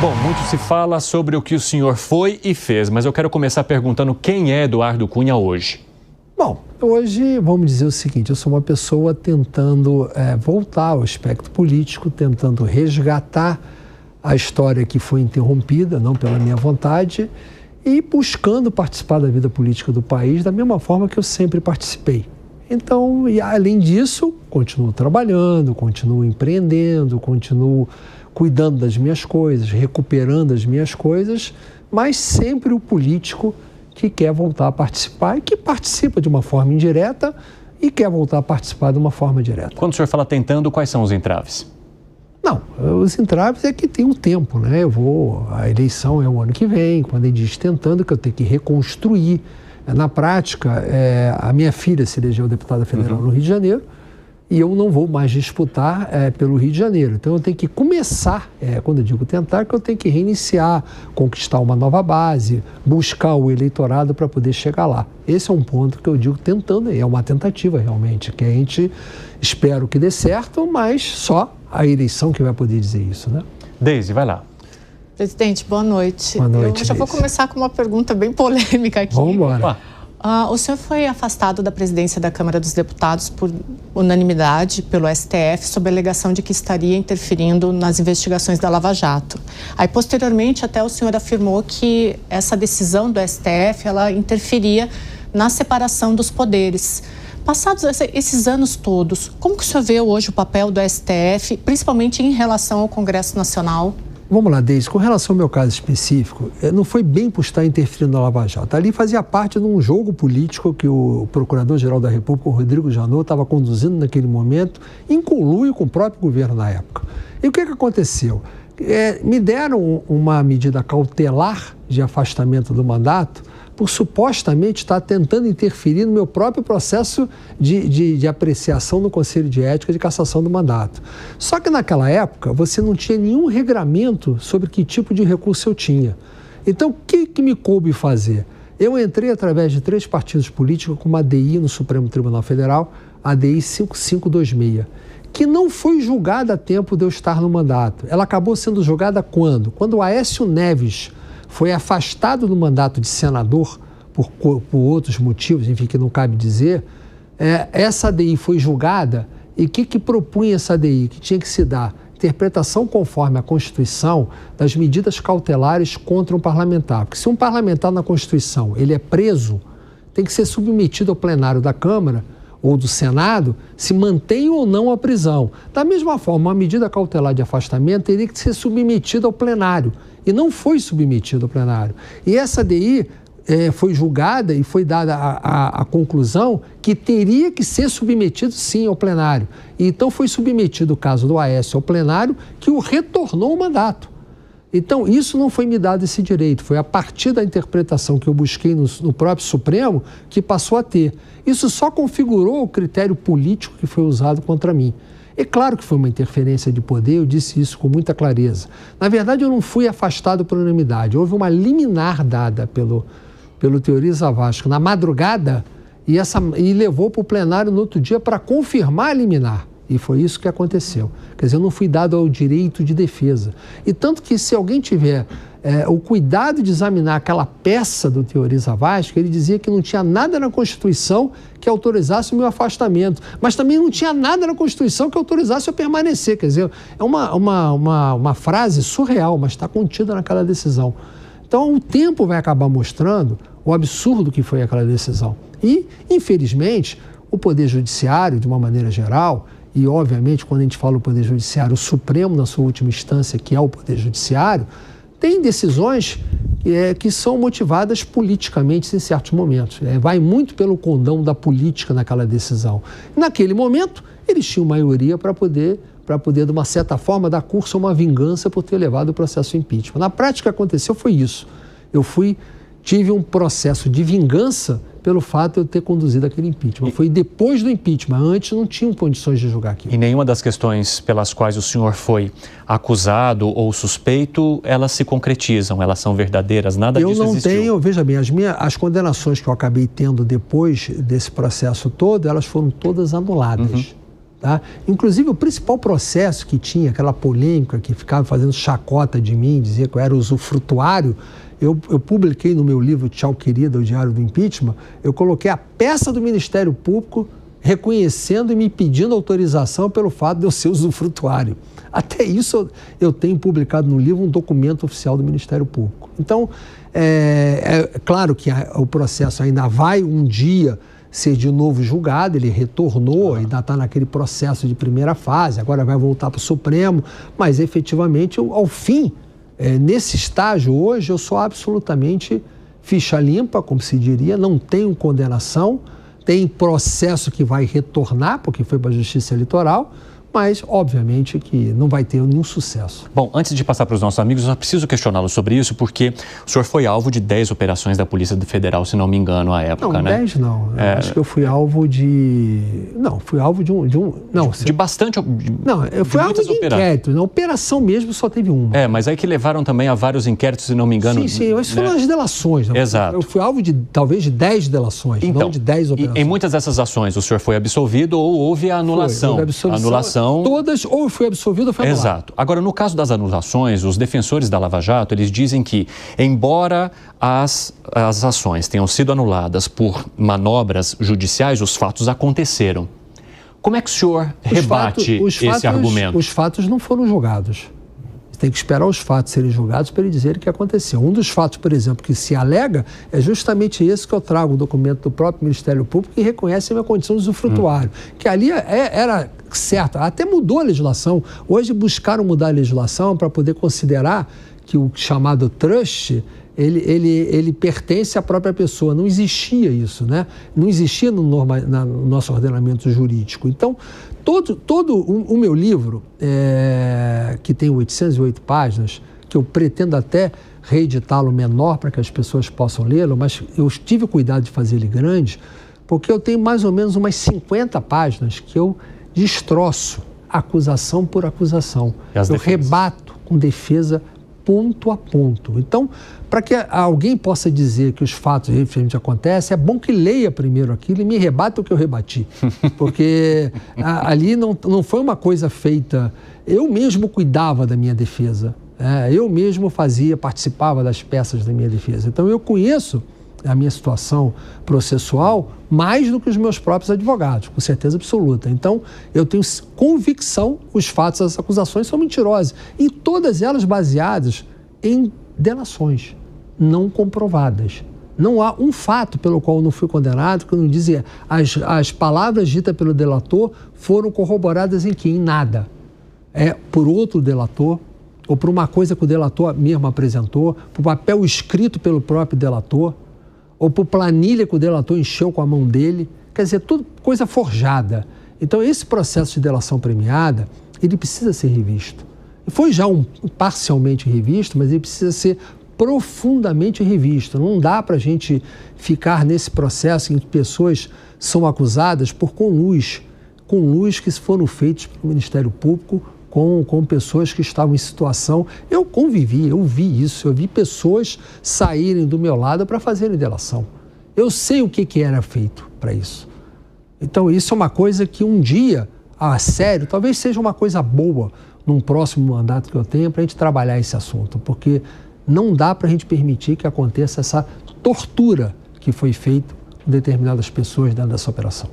Bom, muito se fala sobre o que o senhor foi e fez, mas eu quero começar perguntando quem é Eduardo Cunha hoje. Bom, hoje vamos dizer o seguinte, eu sou uma pessoa tentando voltar ao espectro político, tentando resgatar a história que foi interrompida, não pela minha vontade, e buscando participar da vida política do país da mesma forma que eu sempre participei. Então, e além disso, continuo trabalhando, continuo empreendendo, continuo cuidando das minhas coisas, recuperando as minhas coisas, mas sempre o político que quer voltar a participar e que participa de uma forma indireta e quer voltar a participar de uma forma direta. Quando o senhor fala tentando, quais são os entraves? Não, os entraves é que tem um tempo, né? A eleição é o ano que vem, quando ele diz tentando, que eu tenho que reconstruir. Na prática, a minha filha se elegeu deputada federal no Rio de Janeiro e eu não vou mais disputar pelo Rio de Janeiro. Então eu tenho que começar, quando eu digo tentar, que eu tenho que reiniciar, conquistar uma nova base, buscar o eleitorado para poder chegar lá. Esse é um ponto que eu digo tentando, é uma tentativa realmente, que a gente espero que dê certo, mas só a eleição que vai poder dizer isso, né? Deise, vai lá. Presidente, boa noite. Boa noite, Eu já vou começar com uma pergunta bem polêmica aqui. Vamos embora. O senhor foi afastado da presidência da Câmara dos Deputados por unanimidade pelo STF sob a alegação de que estaria interferindo nas investigações da Lava Jato. Aí, posteriormente, até o senhor afirmou que essa decisão do STF, ela interferia na separação dos poderes. Passados esses anos todos, como que o senhor vê hoje o papel do STF, principalmente em relação ao Congresso Nacional? Vamos lá, Deise, com relação ao meu caso específico, não foi bem por estar interferindo na Lava Jato. Ali fazia parte de um jogo político que o Procurador-Geral da República, o Rodrigo Janot, estava conduzindo naquele momento, em conluio com o próprio governo na época. E o que aconteceu? Me deram uma medida cautelar de afastamento do mandato por supostamente estar tentando interferir no meu próprio processo de apreciação no Conselho de Ética de cassação do mandato. Só que naquela época você não tinha nenhum regramento sobre que tipo de recurso eu tinha. Então, o que me coube fazer? Eu entrei através de 3 partidos políticos com uma ADI no Supremo Tribunal Federal, a ADI 5526, que não foi julgada a tempo de eu estar no mandato. Ela acabou sendo julgada quando? Quando o Aécio Neves foi afastado do mandato de senador por outros motivos, enfim, que não cabe dizer, essa ADI foi julgada e o que propunha essa ADI? Que tinha que se dar interpretação conforme a Constituição das medidas cautelares contra um parlamentar. Porque se um parlamentar na Constituição ele é preso, tem que ser submetido ao plenário da Câmara ou do Senado, se mantém ou não a prisão. Da mesma forma, uma medida cautelar de afastamento teria que ser submetida ao plenário. E não foi submetido ao plenário. E essa ADI foi julgada e foi dada a conclusão que teria que ser submetido, sim, ao plenário. E então foi submetido o caso do Aécio ao plenário, que o retornou ao mandato. Então, isso não foi me dado esse direito. Foi a partir da interpretação que eu busquei no próprio Supremo que passou a ter. Isso só configurou o critério político que foi usado contra mim. É claro que foi uma interferência de poder, eu disse isso com muita clareza. Na verdade, eu não fui afastado por unanimidade. Houve uma liminar dada pelo Teori Zavascki na madrugada e levou para o plenário no outro dia para confirmar a liminar. E foi isso que aconteceu. Quer dizer, eu não fui dado ao direito de defesa. E tanto que se alguém tiver o cuidado de examinar aquela peça do Teori Zavascki, ele dizia que não tinha nada na Constituição que autorizasse o meu afastamento, mas também não tinha nada na Constituição que autorizasse eu permanecer. Quer dizer, é uma frase surreal, mas está contida naquela decisão. Então, o tempo vai acabar mostrando o absurdo que foi aquela decisão. E, infelizmente, o Poder Judiciário, de uma maneira geral, e, obviamente, quando a gente fala o Poder Judiciário, o Supremo, na sua última instância, que é o Poder Judiciário, tem decisões que são motivadas politicamente em certos momentos. Vai muito pelo condão da política naquela decisão. Naquele momento, eles tinham maioria para poder, de uma certa forma, dar curso a uma vingança por ter levado o processo impeachment. Na prática, o que aconteceu foi isso. Tive um processo de vingança pelo fato de eu ter conduzido aquele impeachment. Foi depois do impeachment, antes não tinham condições de julgar aquilo. E nenhuma das questões pelas quais o senhor foi acusado ou suspeito, elas se concretizam, elas são verdadeiras, nada disso existiu? Eu não tenho, veja bem, as condenações que eu acabei tendo depois desse processo todo, elas foram todas anuladas. Tá? Inclusive, o principal processo que tinha, aquela polêmica que ficava fazendo chacota de mim, dizia que eu era usufrutuário, eu publiquei no meu livro Tchau Querida, o Diário do Impeachment, eu coloquei a peça do Ministério Público reconhecendo e me pedindo autorização pelo fato de eu ser usufrutuário. Até isso eu tenho publicado no livro um documento oficial do Ministério Público. Então, é claro que o processo ainda vai um dia ser de novo julgado, ele retornou, ainda está naquele processo de primeira fase, agora vai voltar para o Supremo, mas efetivamente, ao fim, nesse estágio hoje, eu sou absolutamente ficha limpa, como se diria, não tenho condenação, tem processo que vai retornar, porque foi para a Justiça Eleitoral, mas, obviamente, que não vai ter nenhum sucesso. Bom, antes de passar para os nossos amigos, eu só preciso questioná-lo sobre isso, porque o senhor foi alvo de 10 operações da Polícia Federal, se não me engano, à época, não, né? 10 não. Acho que eu fui alvo de... Não, fui alvo de um... Não, de bastante... Não, eu fui alvo de inquérito. Na operação mesmo só teve uma. Mas aí que levaram também a vários inquéritos, se não me engano... Sim, mas foram as delações. Não? Exato. Eu fui alvo de, talvez, de 10 delações, então, não de 10 operações. Em muitas dessas ações, o senhor foi absolvido ou houve a anulação? Anulação. Todas, ou foi absolvido ou foi anulado. Exato. Agora, no caso das anulações, os defensores da Lava Jato, eles dizem que, embora as ações tenham sido anuladas por manobras judiciais, os fatos aconteceram. Como é que o senhor rebate esse argumento? Os fatos não foram julgados. Tem que esperar os fatos serem julgados para ele dizer o que aconteceu. Um dos fatos, por exemplo, que se alega é justamente esse que eu trago, o documento do próprio Ministério Público que reconhece a minha condição de usufrutuário. Que ali era certo, até mudou a legislação. Hoje buscaram mudar a legislação para poder considerar que o chamado trust, ele pertence à própria pessoa. Não existia isso, né? Não existia no nosso ordenamento jurídico. Então, todo o meu livro, que tem 808 páginas, que eu pretendo até reeditá-lo menor para que as pessoas possam lê-lo, mas eu tive cuidado de fazer ele grande, porque eu tenho mais ou menos umas 50 páginas que eu destroço acusação por acusação. Eu rebato com defesa ponto a ponto. Então, para que alguém possa dizer que os fatos efetivamente acontecem, é bom que leia primeiro aquilo e me rebata o que eu rebati. Porque ali não foi uma coisa feita... Eu mesmo cuidava da minha defesa. Eu mesmo participava das peças da minha defesa. Então, eu conheço a minha situação processual mais do que os meus próprios advogados, com certeza absoluta. Então, eu tenho convicção que os fatos, as acusações são mentirosas. E todas elas baseadas em delações não comprovadas. Não há um fato pelo qual eu não fui condenado, que eu não dizia as palavras ditas pelo delator foram corroboradas em que? Em nada. Por outro delator, ou por uma coisa que o delator mesmo apresentou, por papel escrito pelo próprio delator, ou por planilha que o delator encheu com a mão dele, quer dizer, tudo coisa forjada. Então, esse processo de delação premiada, ele precisa ser revisto. Foi já parcialmente revisto, mas ele precisa ser profundamente revisto. Não dá para a gente ficar nesse processo em que pessoas são acusadas por conluios que foram feitos pelo Ministério Público com pessoas que estavam em situação... Eu convivi, eu vi isso, eu vi pessoas saírem do meu lado para fazerem delação. Eu sei o que era feito para isso. Então, isso é uma coisa que um dia, a sério, talvez seja uma coisa boa num próximo mandato que eu tenha para a gente trabalhar esse assunto, porque não dá para a gente permitir que aconteça essa tortura que foi feita com determinadas pessoas dentro dessa operação.